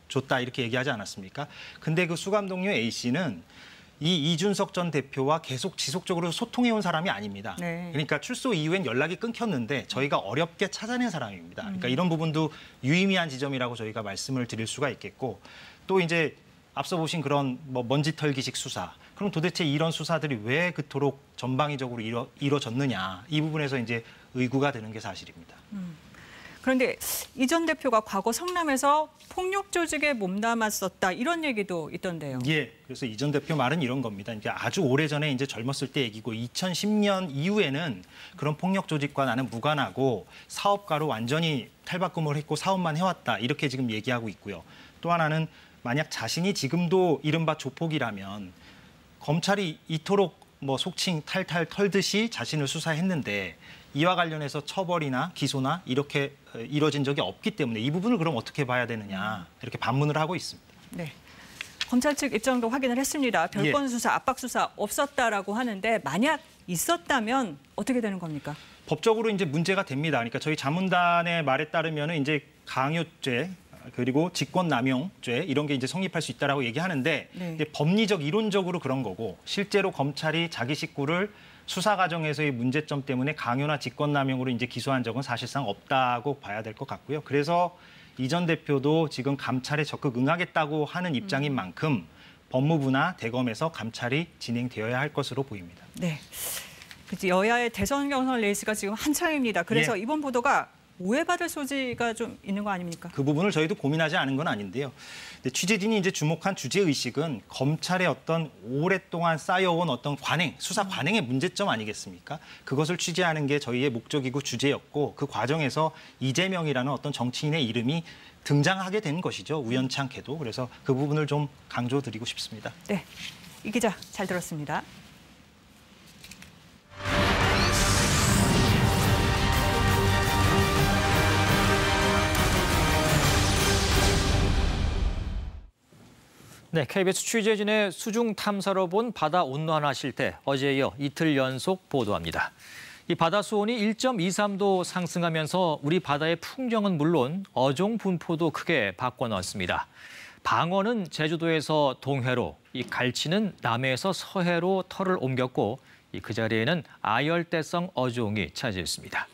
줬다 이렇게 얘기하지 않았습니까? 근데 그 수감 동료 A 씨는 이 이준석 전 대표와 계속 지속적으로 소통해온 사람이 아닙니다. 네. 그러니까 출소 이후엔 연락이 끊겼는데 저희가 어렵게 찾아낸 사람입니다. 그러니까 이런 부분도 유의미한 지점이라고 저희가 말씀을 드릴 수가 있겠고 또 이제 앞서 보신 그런 뭐 먼지털기식 수사. 그럼 도대체 이런 수사들이 왜 그토록 전방위적으로 이루어졌느냐. 이 부분에서 이제 의구가 되는 게 사실입니다. 그런데 이 전 대표가 과거 성남에서 폭력 조직에 몸담았었다 이런 얘기도 있던데요. 예, 그래서 이 전 대표 말은 이런 겁니다. 이제 아주 오래전에 이제 젊었을 때 얘기고 2010년 이후에는 그런 폭력 조직과 나는 무관하고 사업가로 완전히 탈바꿈을 했고 사업만 해왔다 이렇게 지금 얘기하고 있고요. 또 하나는 만약 자신이 지금도 이른바 조폭이라면 검찰이 이토록 뭐 속칭 탈탈 털듯이 자신을 수사했는데 이와 관련해서 처벌이나 기소나 이렇게 이뤄진 적이 없기 때문에 이 부분을 그럼 어떻게 봐야 되느냐 이렇게 반문을 하고 있습니다. 네. 검찰 측 입장도 확인을 했습니다. 별건 수사, 압박 수사 없었다라고 하는데 만약 있었다면 어떻게 되는 겁니까? 법적으로 이제 문제가 됩니다. 그러니까 저희 자문단의 말에 따르면은 이제 강요죄 그리고 직권남용죄 이런 게 이제 성립할 수 있다라고 얘기하는데 네. 법리적 이론적으로 그런 거고 실제로 검찰이 자기 식구를 수사 과정에서의 문제점 때문에 강요나 직권남용으로 이제 기소한 적은 사실상 없다고 봐야 될 것 같고요. 그래서 이 전 대표도 지금 감찰에 적극 응하겠다고 하는 입장인 만큼 법무부나 대검에서 감찰이 진행되어야 할 것으로 보입니다. 네. 여야의 대선 경선 레이스가 지금 한창입니다. 그래서 이번 보도가 오해받을 소지가 좀 있는 거 아닙니까? 그 부분을 저희도 고민하지 않은 건 아닌데요. 근데 취재진이 이제 주목한 주제의식은 검찰의 어떤 오랫동안 쌓여온 어떤 관행, 수사 관행의 문제점 아니겠습니까? 그것을 취재하는 게 저희의 목적이고 주제였고 그 과정에서 이재명이라는 어떤 정치인의 이름이 등장하게 된 것이죠. 우연치 않게도. 그래서 그 부분을 좀 강조드리고 싶습니다. 네, 이 기자 잘 들었습니다. 네, KBS 취재진의 수중 탐사로 본 바다 온난화 실태 어제에 이어 이틀 연속 보도합니다. 이 바다 수온이 1.23도 상승하면서 우리 바다의 풍경은 물론 어종 분포도 크게 바꿔놨습니다. 방어는 제주도에서 동해로, 이 갈치는 남해에서 서해로 털을 옮겼고 그 자리에는 아열대성 어종이 차지했습니다.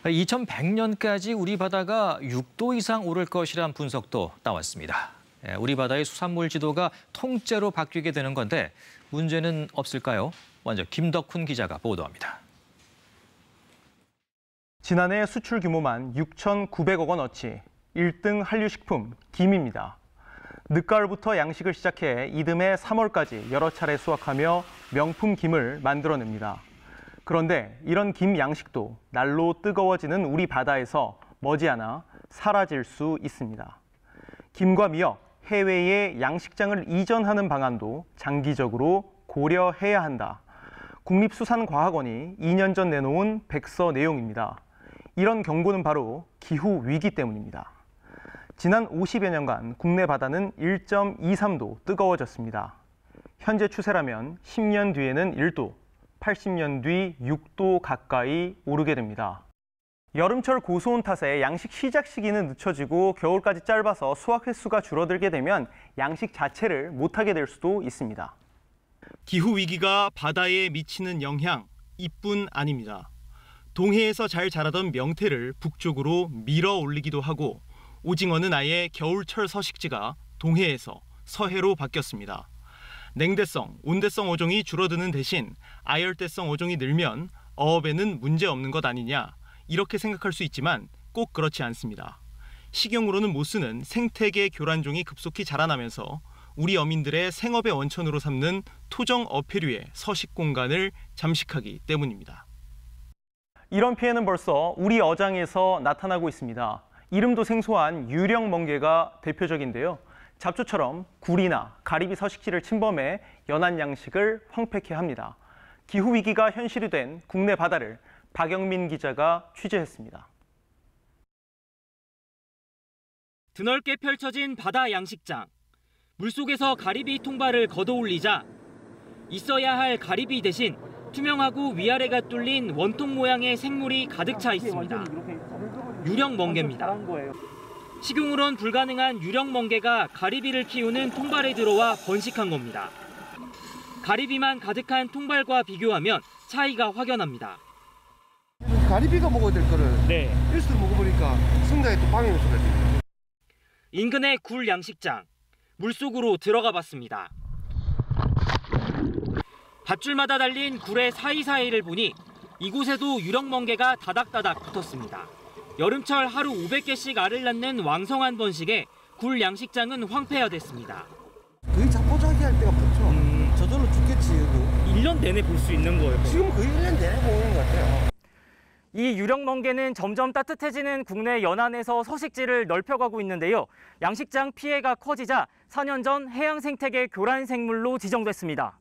2100년까지 우리 바다가 6도 이상 오를 것이란 분석도 나왔습니다. 우리 바다의 수산물 지도가 통째로 바뀌게 되는 건데 문제는 없을까요? 먼저 김덕훈 기자가 보도합니다. 지난해 수출 규모만 6,900억 원어치, 1등 한류식품 김입니다. 늦가을부터 양식을 시작해 이듬해 3월까지 여러 차례 수확하며 명품 김을 만들어냅니다. 그런데 이런 김 양식도 날로 뜨거워지는 우리 바다에서 머지않아 사라질 수 있습니다. 김과 미역, 해외에 양식장을 이전하는 방안도 장기적으로 고려해야 한다. 국립수산과학원이 2년 전 내놓은 백서 내용입니다. 이런 경고는 바로 기후위기 때문입니다. 지난 50여 년간 국내 바다는 1.23도 뜨거워졌습니다. 현재 추세라면 10년 뒤에는 1도, 80년 뒤 6도 가까이 오르게 됩니다. 여름철 고수온 탓에 양식 시작 시기는 늦춰지고 겨울까지 짧아서 수확 횟수가 줄어들게 되면 양식 자체를 못하게 될 수도 있습니다. 기후위기가 바다에 미치는 영향 이뿐 아닙니다. 동해에서 잘 자라던 명태를 북쪽으로 밀어 올리기도 하고 오징어는 아예 겨울철 서식지가 동해에서 서해로 바뀌었습니다. 냉대성, 온대성 어종이 줄어드는 대신 아열대성 어종이 늘면 어업에는 문제 없는 것 아니냐 이렇게 생각할 수 있지만 꼭 그렇지 않습니다. 식용으로는 못 쓰는 생태계 교란종이 급속히 자라나면서 우리 어민들의 생업의 원천으로 삼는 토종 어패류의 서식 공간을 잠식하기 때문입니다. 이런 피해는 벌써 우리 어장에서 나타나고 있습니다. 이름도 생소한 유령 멍게가 대표적인데요. 잡초처럼 굴이나 가리비 서식지를 침범해 연안 양식을 황폐케 합니다. 기후위기가 현실이 된 국내 바다를 박영민 기자가 취재했습니다. 드넓게 펼쳐진 바다 양식장. 물속에서 가리비 통발을 걷어올리자 있어야 할 가리비 대신 투명하고 위아래가 뚫린 원통 모양의 생물이 가득 차 있습니다. 유령 멍게입니다. 식용으론 불가능한 유령 멍게가 가리비를 키우는 통발에 들어와 번식한 겁니다. 가리비만 가득한 통발과 비교하면 차이가 확연합니다. 가리비가 먹어야 될 거를 일수로 먹어보니까 성장이 또 방해를 쏟아집니다. 인근의 굴 양식장. 물속으로 들어가 봤습니다. 밧줄마다 달린 굴의 사이사이를 보니 이곳에도 유령 멍게가 다닥다닥 붙었습니다. 여름철 하루 500개씩 알을 낳는 왕성한 번식에 굴 양식장은 황폐화됐습니다. 거의 자포자기 할 때가 많죠. 저절로 죽겠지. 1년 내내 볼 수 있는 거예요. 지금 거의 1년 내내 보는 것 같아요. 이 유령 멍게는 점점 따뜻해지는 국내 연안에서 서식지를 넓혀가고 있는데요. 양식장 피해가 커지자 4년 전 해양 생태계 교란 생물로 지정됐습니다.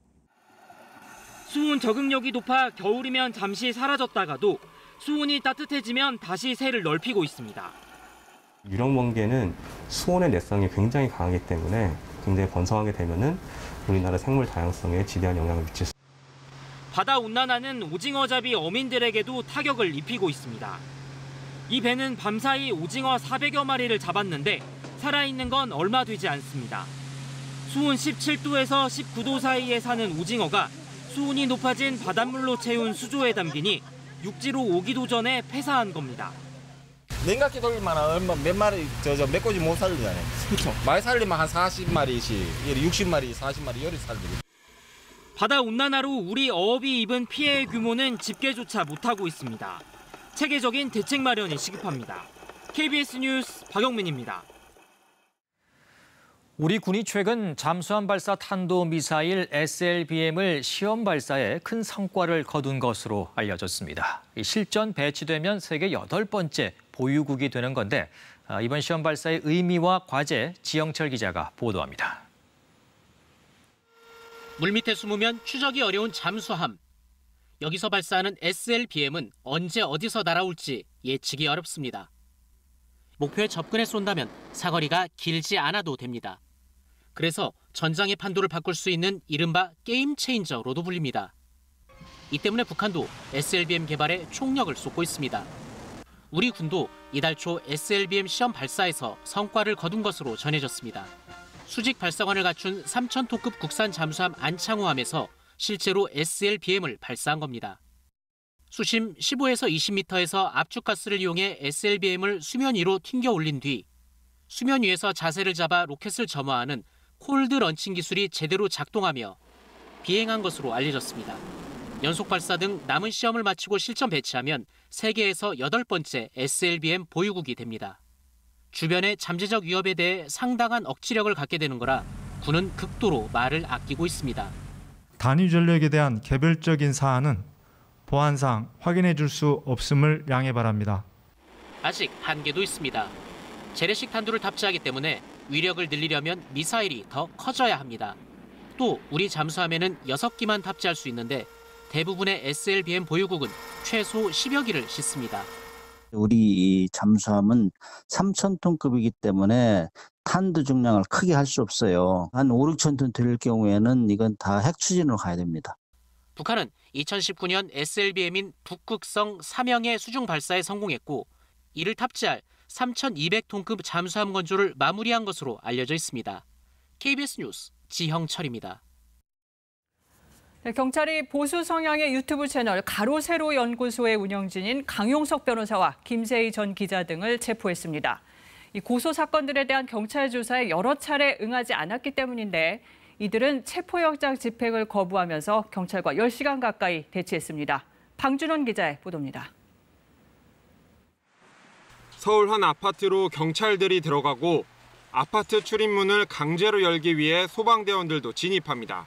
수온 적응력이 높아 겨울이면 잠시 사라졌다가도 수온이 따뜻해지면 다시 새를 넓히고 있습니다. 유령 멍게는 수온의 내성이 굉장히 강하기 때문에 굉장히 번성하게 되면은 우리나라 생물 다양성에 지대한 영향을 미칠 수 있습니다. 바다 온난화는 오징어잡이 어민들에게도 타격을 입히고 있습니다. 이 배는 밤사이 오징어 400여 마리를 잡았는데 살아있는 건 얼마 되지 않습니다. 수온 17도에서 19도 사이에 사는 오징어가 수온이 높아진 바닷물로 채운 수조에 담기니 육지로 오기도 전에 폐사한 겁니다. 냉각기 돌리면 얼마 몇 마리 몇 꼬지 못 살리잖아요. 그렇죠. 많이 살리면 한 40마리씩, 60마리, 40마리 요리 살리거든요. 바다 온난화로 우리 어업이 입은 피해의 규모는 집계조차 못하고 있습니다. 체계적인 대책 마련이 시급합니다. KBS 뉴스 박영민입니다. 우리 군이 최근 잠수함 발사 탄도미사일 SLBM을 시험 발사에 큰 성과를 거둔 것으로 알려졌습니다. 실전 배치되면 세계 8번째 보유국이 되는 건데 이번 시험 발사의 의미와 과제 지영철 기자가 보도합니다. 물밑에 숨으면 추적이 어려운 잠수함. 여기서 발사하는 SLBM은 언제 어디서 날아올지 예측이 어렵습니다. 목표에 접근해 쏜다면 사거리가 길지 않아도 됩니다. 그래서 전장의 판도를 바꿀 수 있는 이른바 게임 체인저로도 불립니다. 이 때문에 북한도 SLBM 개발에 총력을 쏟고 있습니다. 우리 군도 이달 초 SLBM 시험 발사에서 성과를 거둔 것으로 전해졌습니다. 수직 발사관을 갖춘 3,000톤급 국산 잠수함 안창호함에서 실제로 SLBM을 발사한 겁니다. 수심 15에서 20m에서 압축가스를 이용해 SLBM을 수면 위로 튕겨 올린 뒤 수면 위에서 자세를 잡아 로켓을 점화하는 콜드 런칭 기술이 제대로 작동하며 비행한 것으로 알려졌습니다. 연속 발사 등 남은 시험을 마치고 실전 배치하면 세계에서 8번째 SLBM 보유국이 됩니다. 주변의 잠재적 위협에 대해 상당한 억지력을 갖게 되는 거라 군은 극도로 말을 아끼고 있습니다. 단위 전력에 대한 개별적인 사안은 보안상 확인해 줄 수 없음을 양해 바랍니다. 아직 한계도 있습니다. 재래식 탄두를 탑재하기 때문에 위력을 늘리려면 미사일이 더 커져야 합니다. 또 우리 잠수함에는 6기만 탑재할 수 있는데 대부분의 SLBM 보유국은 최소 10여 기를 싣습니다. 우리 잠수함은 3,000톤급이기 때문에 탄두 중량을 크게 할 수 없어요. 한 5, 6천 톤 될 경우에는 이건 다 핵 추진으로 가야 됩니다. 북한은 2019년 SLBM인 북극성 3형의 수중 발사에 성공했고 이를 탑재할 3,200톤급 잠수함 건조를 마무리한 것으로 알려져 있습니다. KBS 뉴스 지형철입니다. 경찰이 보수 성향의 유튜브 채널 가로세로 연구소의 운영진인 강용석 변호사와 김세희 전 기자 등을 체포했습니다. 이 고소 사건들에 대한 경찰 조사에 여러 차례 응하지 않았기 때문인데 이들은 체포영장 집행을 거부하면서 경찰과 10시간 가까이 대치했습니다. 방준원 기자의 보도입니다. 서울 한 아파트로 경찰들이 들어가고 아파트 출입문을 강제로 열기 위해 소방대원들도 진입합니다.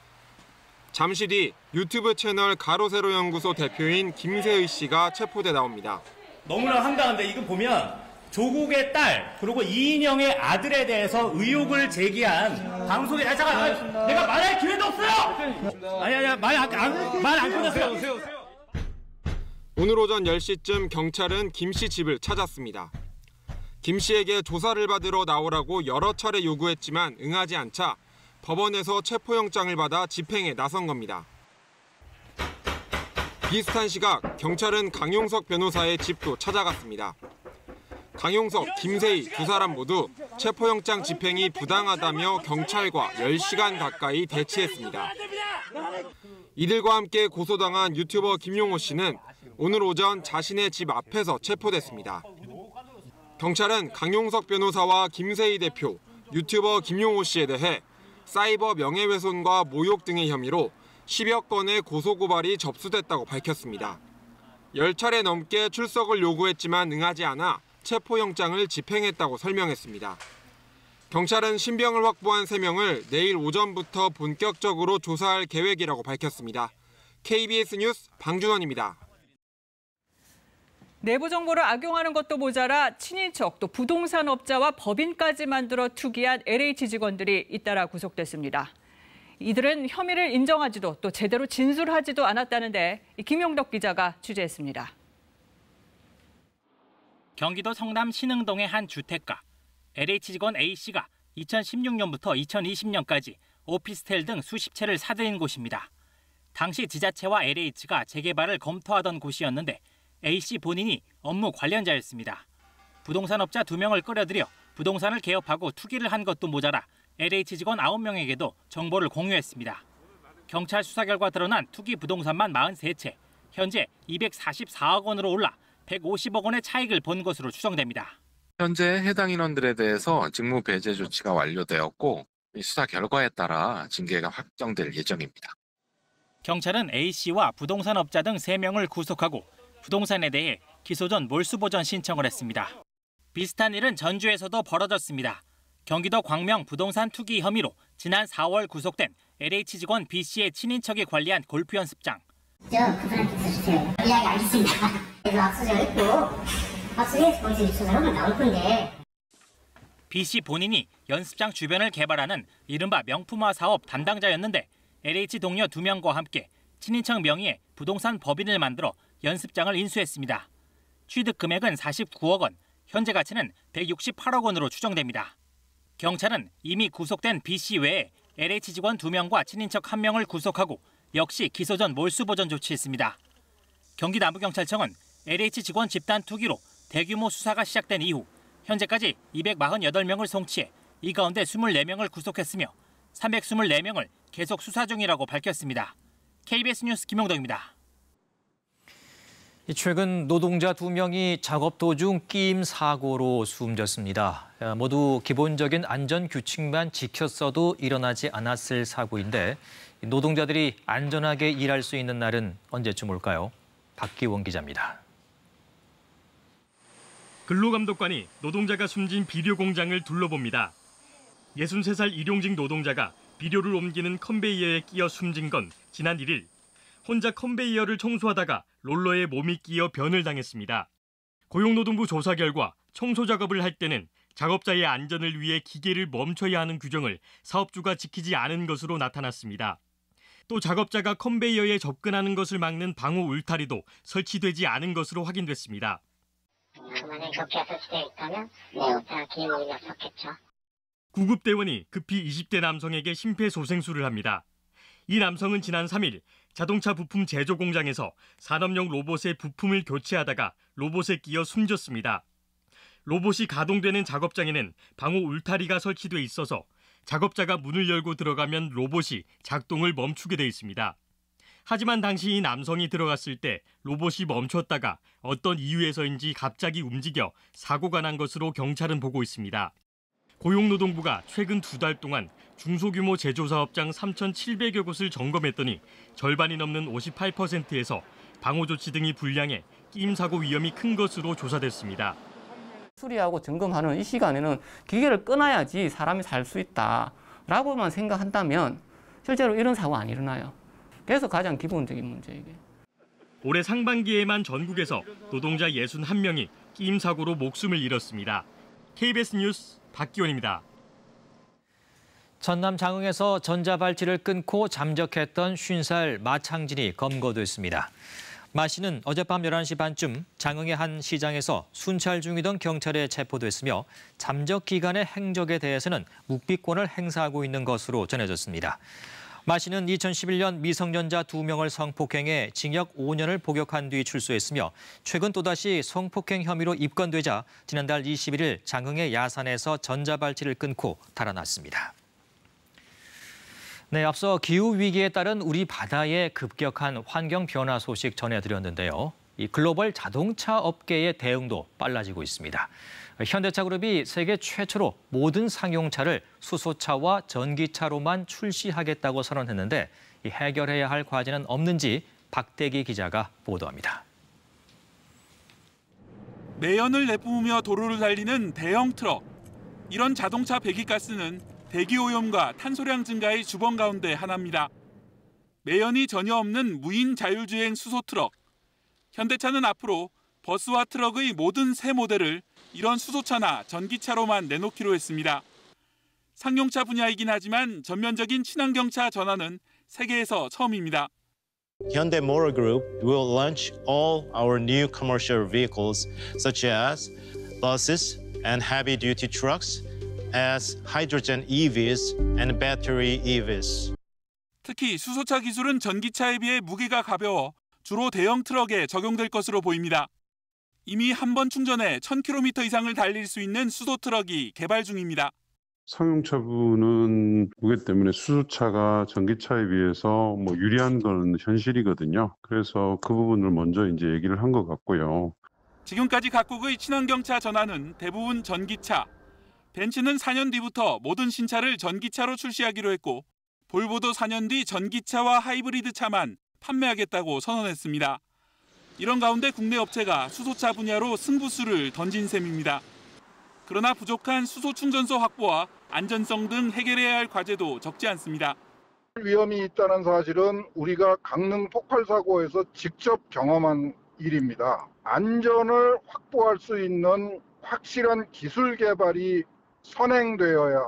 잠시 뒤 유튜브 채널 가로세로 연구소 대표인 김세의 씨가 체포돼 나옵니다. 너무나 황당한데 이거 보면 조국의 딸 그리고 이인영의 아들에 대해서 의혹을 제기한 방송에 잠깐 내가 말할 기회도 없어요. 아니 말 안 끊었어요. 오늘 오전 10시쯤 경찰은 김 씨 집을 찾았습니다. 김 씨에게 조사를 받으러 나오라고 여러 차례 요구했지만 응하지 않자 법원에서 체포영장을 받아 집행에 나선 겁니다. 비슷한 시각 경찰은 강용석 변호사의 집도 찾아갔습니다. 강용석, 김세희 두 사람 모두 체포영장 집행이 부당하다며 경찰과 10시간 가까이 대치했습니다. 이들과 함께 고소당한 유튜버 김용호 씨는 오늘 오전 자신의 집 앞에서 체포됐습니다. 경찰은 강용석 변호사와 김세희 대표, 유튜버 김용호 씨에 대해 사이버 명예훼손과 모욕 등의 혐의로 10여 건의 고소고발이 접수됐다고 밝혔습니다. 10차례 넘게 출석을 요구했지만 응하지 않아 체포영장을 집행했다고 설명했습니다. 경찰은 신병을 확보한 3명을 내일 오전부터 본격적으로 조사할 계획이라고 밝혔습니다. KBS 뉴스 방준원입니다. 내부 정보를 악용하는 것도 모자라 친인척 또 부동산 업자와 법인까지 만들어 투기한 LH 직원들이 잇따라 구속됐습니다. 이들은 혐의를 인정하지도 또 제대로 진술하지도 않았다는데 김용덕 기자가 취재했습니다. 경기도 성남 신흥동의 한 주택가. LH 직원 A씨가 2016년부터 2020년까지 오피스텔 등 수십 채를 사들인 곳입니다. 당시 지자체와 LH가 재개발을 검토하던 곳이었는데 A씨 본인이 업무 관련자였습니다. 부동산업자 2명을 끌어들여 부동산을 개업하고 투기를 한 것도 모자라 LH 직원 9명에게도 정보를 공유했습니다. 경찰 수사 결과 드러난 투기 부동산만 43채, 현재 244억 원으로 올라 150억 원의 차익을 본 것으로 추정됩니다. 현재 해당 인원들에 대해서 직무 배제 조치가 완료되었고 수사 결과에 따라 징계가 확정될 예정입니다. 경찰은 A씨와 부동산업자 등 3명을 구속하고 부동산에 대해 기소 전 몰수보전 신청을 했습니다. 비슷한 일은 전주에서도 벌어졌습니다. 경기도 광명 부동산 투기 혐의로 지난 4월 구속된 LH 직원 B씨의 친인척이 관리한 골프 연습장. 그분한테 주세요. 이야기 알겠습니다. 그래서 압수수색 했고 압수수색 거기서 입수하면 나올 건데. B씨 본인이 연습장 주변을 개발하는 이른바 명품화 사업 담당자였는데 LH 동료 2명과 함께 친인척 명의의 부동산 법인을 만들어 연습장을 인수했습니다. 취득 금액은 49억 원, 현재 가치는 168억 원으로 추정됩니다. 경찰은 이미 구속된 B씨 외에 LH 직원 2명과 친인척 1명을 구속하고 역시 기소 전 몰수보전 조치했습니다. 경기 남부경찰청은 LH 직원 집단 투기로 대규모 수사가 시작된 이후 현재까지 248명을 송치해 이 가운데 24명을 구속했으며 324명을 계속 수사 중이라고 밝혔습니다. KBS 뉴스 김용덕입니다. 최근 노동자 2명이 작업 도중 끼임 사고로 숨졌습니다. 모두 기본적인 안전 규칙만 지켰어도 일어나지 않았을 사고인데 노동자들이 안전하게 일할 수 있는 날은 언제쯤 올까요? 박기원 기자입니다. 근로감독관이 노동자가 숨진 비료 공장을 둘러봅니다. 63살 일용직 노동자가 비료를 옮기는 컨베이어에 끼어 숨진 건 지난 1일. 혼자 컨베이어를 청소하다가 롤러에 몸이 끼어 변을 당했습니다. 고용노동부 조사 결과 청소 작업을 할 때는 작업자의 안전을 위해 기계를 멈춰야 하는 규정을 사업주가 지키지 않은 것으로 나타났습니다. 또 작업자가 컨베이어에 접근하는 것을 막는 방호 울타리도 설치되지 않은 것으로 확인됐습니다. 만약에 그렇게 설치되어 있다면 오타 기능이 없었겠죠. 구급대원이 급히 20대 남성에게 심폐소생술을 합니다. 이 남성은 지난 3일 자동차 부품 제조 공장에서 산업용 로봇의 부품을 교체하다가 로봇에 끼어 숨졌습니다. 로봇이 가동되는 작업장에는 방호 울타리가 설치돼 있어서 작업자가 문을 열고 들어가면 로봇이 작동을 멈추게 돼 있습니다. 하지만 당시 이 남성이 들어갔을 때 로봇이 멈췄다가 어떤 이유에서인지 갑자기 움직여 사고가 난 것으로 경찰은 보고 있습니다. 고용노동부가 최근 2달 동안 중소규모 제조사업장 3,700여 곳을 점검했더니 절반이 넘는 58%에서 방호조치 등이 불량해 끼임 사고 위험이 큰 것으로 조사됐습니다. 수리하고 점검하는 이 시간에는 기계를 끊어야지 사람이 살 수 있다라고만 생각한다면 실제로 이런 사고가 안 일어나요. 그래서 가장 기본적인 문제 이게. 올해 상반기에만 전국에서 노동자 61명이 끼임 사고로 목숨을 잃었습니다. KBS 뉴스 박기원입니다. 전남 장흥에서 전자발찌를 끊고 잠적했던 50살 마창진이 검거됐습니다. 마 씨는 어젯밤 11시 반쯤 장흥의 한 시장에서 순찰 중이던 경찰에 체포됐으며 잠적 기간의 행적에 대해서는 묵비권을 행사하고 있는 것으로 전해졌습니다. 마 씨는 2011년 미성년자 2명을 성폭행해 징역 5년을 복역한 뒤 출소했으며 최근 또다시 성폭행 혐의로 입건되자 지난달 21일 장흥의 야산에서 전자발찌를 끊고 달아났습니다. 네, 앞서 기후위기에 따른 우리 바다의 급격한 환경 변화 소식 전해드렸는데요. 이 글로벌 자동차 업계의 대응도 빨라지고 있습니다. 현대차 그룹이 세계 최초로 모든 상용차를 수소차와 전기차로만 출시하겠다고 선언했는데 이 해결해야 할 과제는 없는지 박대기 기자가 보도합니다. 매연을 내뿜으며 도로를 달리는 대형 트럭. 이런 자동차 배기가스는 대기오염과 탄소량 증가의 주범 가운데 하나입니다. 매연이 전혀 없는 무인 자율주행 수소 트럭. 현대차는 앞으로 버스와 트럭의 모든 새 모델을 이런 수소차나 전기차로만 내놓기로 했습니다. 상용차 분야이긴 하지만 전면적인 친환경차 전환은 세계에서 처음입니다. Hyundai Motor Group will launch all our new commercial vehicles such as buses and heavy-duty trucks as hydrogen EVs and battery EVs. 특히 수소차 기술은 전기차에 비해 무게가 가벼워 주로 대형 트럭에 적용될 것으로 보입니다. 이미 한 번 충전에 1000km 이상을 달릴 수 있는 수소 트럭이 개발 중입니다. 상용차부는 무게 때문에 수소차가 전기차에 비해서 유리한 건 현실이거든요. 그래서 그 부분을 먼저 이제 얘기를 한 것 같고요. 지금까지 각국의 친환경차 전환은 대부분 전기차. 벤츠는 4년 뒤부터 모든 신차를 전기차로 출시하기로 했고 볼보도 4년 뒤 전기차와 하이브리드 차만 판매하겠다고 선언했습니다. 이런 가운데 국내 업체가 수소차 분야로 승부수를 던진 셈입니다. 그러나 부족한 수소 충전소 확보와 안전성 등 해결해야 할 과제도 적지 않습니다. 위험이 있다는 사실은 우리가 강릉 폭발 사고에서 직접 경험한 일입니다. 안전을 확보할 수 있는 확실한 기술 개발이 선행되어야.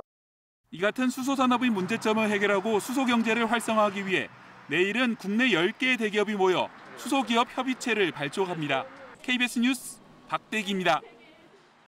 이 같은 수소 산업의 문제점을 해결하고 수소 경제를 활성화하기 위해 내일은 국내 10개의 대기업이 모여 수소기업 협의체를 발족합니다. KBS 뉴스 박대기입니다.